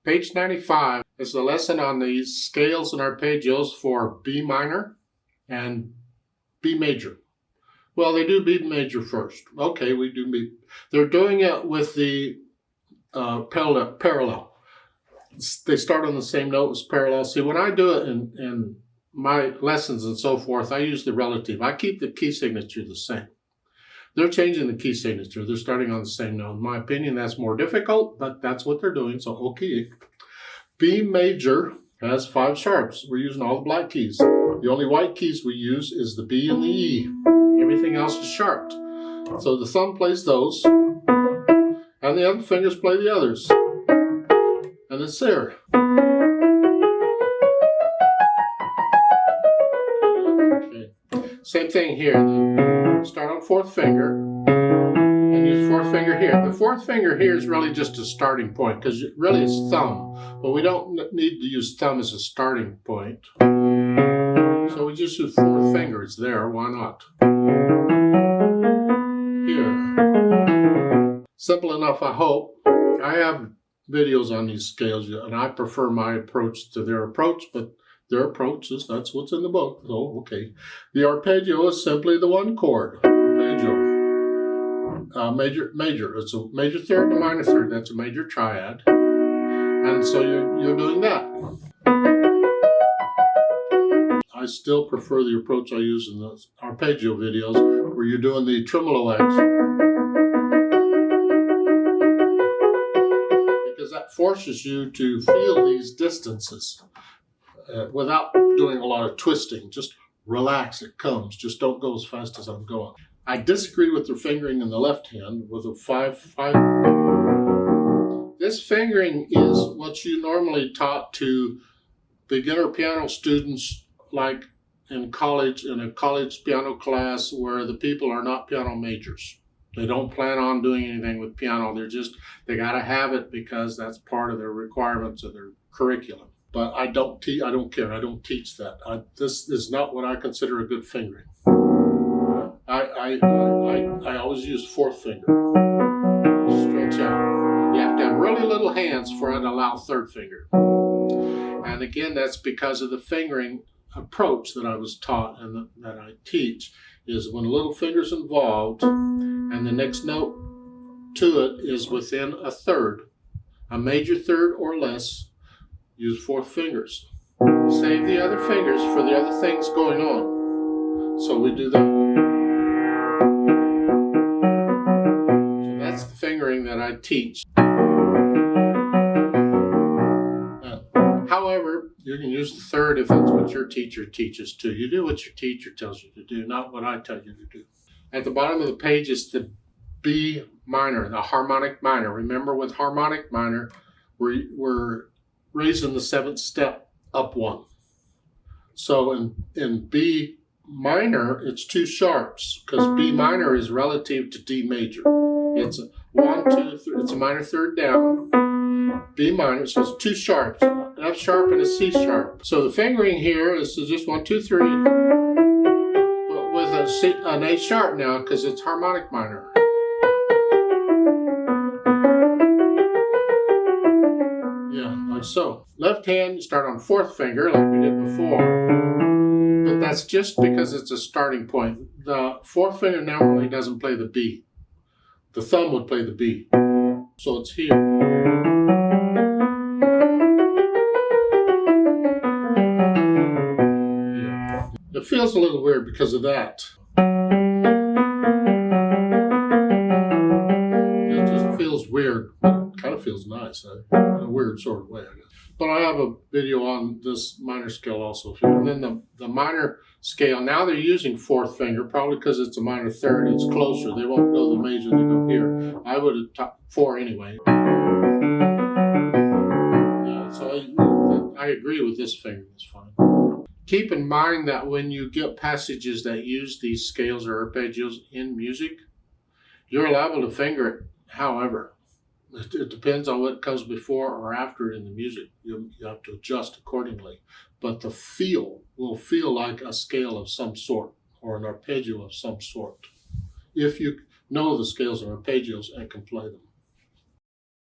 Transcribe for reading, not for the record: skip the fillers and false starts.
Page 95 is the lesson on the scales and arpeggios for B minor and B major. Well, they do B major first. Okay, we do B. They're doing it with the parallel. They start on the same note as parallel. See, when I do it in my lessons and so forth, I use the relative. I keep the key signature the same. They're changing the key signature. They're starting on the same note. In my opinion, that's more difficult, but that's what they're doing, so okay. B major has 5 sharps. We're using all the black keys. The only white keys we use is the B and the E. Everything else is sharped. So the thumb plays those, and the other fingers play the others. And it's there. Okay. Same thing here. Start on 4th finger and use 4th finger here. The 4th finger here is really just a starting point because really it's thumb, but we don't need to use thumb as a starting point. So we just use 4th finger. It's there. Why not? Here. Simple enough, I hope. I have videos on these scales, and I prefer my approach to their approach, but their approach is that's what's in the book. So, okay. The arpeggio is simply the 1 chord. Arpeggio. Major. It's a major third and a minor third. That's a major triad. And so you're doing that. I still prefer the approach I use in the arpeggio videos where you're doing the tremolo action. Because that forces you to feel these distances without doing a lot of twisting. Just relax, it comes. Just don't go as fast as I'm going. I disagree with the fingering in the left hand with a 5/5. This fingering is what you normally taught to beginner piano students, like in college, in a college piano class where the people are not piano majors. They don't plan on doing anything with piano. They got to have it because that's part of their requirements of their curriculum. But I don't care. I don't teach that. This is not what I consider a good fingering. I always use 4th finger. Stretch out. You have to have really little hands for it to allow 3rd finger. And again, that's because of the fingering approach that I was taught and that I teach, is when a little finger's involved and the next note to it is within a third, a major third or less, use 4th fingers. Save the other fingers for the other things going on. So we do that. So that's the fingering that I teach. However, you can use the 3rd if that's what your teacher teaches too. You do what your teacher tells you to do, not what I tell you to do. At the bottom of the page is the B minor, the harmonic minor. Remember, with harmonic minor, we're raising the 7th step up 1. So in B minor, it's 2 sharps because B minor is relative to D major. It's a 1, 2, 3. It's a minor third down. B minor, so it's 2 sharps, an F sharp and a C sharp. So the fingering here is just 1, 2, 3, but with an A sharp now because it's harmonic minor. Yeah, like so. Left hand, you start on 4th finger like we did before, but that's just because it's a starting point. The 4th finger normally doesn't play the B. The thumb would play the B. So it's here. Yeah. It feels a little weird because of that. It just feels weird. It kind of feels nice in a weird sort of way, I guess. But I have a video on this minor scale also. And then the minor scale, now they're using 4th finger, probably because it's a minor third, it's closer. They won't go the major, they go here. I would have taught 4 anyway. So I agree with this finger, it's fine. Keep in mind that when you get passages that use these scales or arpeggios in music, you're liable to finger it however. It depends on what comes before or after in the music. You have to adjust accordingly. But the feel will feel like a scale of some sort or an arpeggio of some sort if you know the scales and arpeggios and can play them.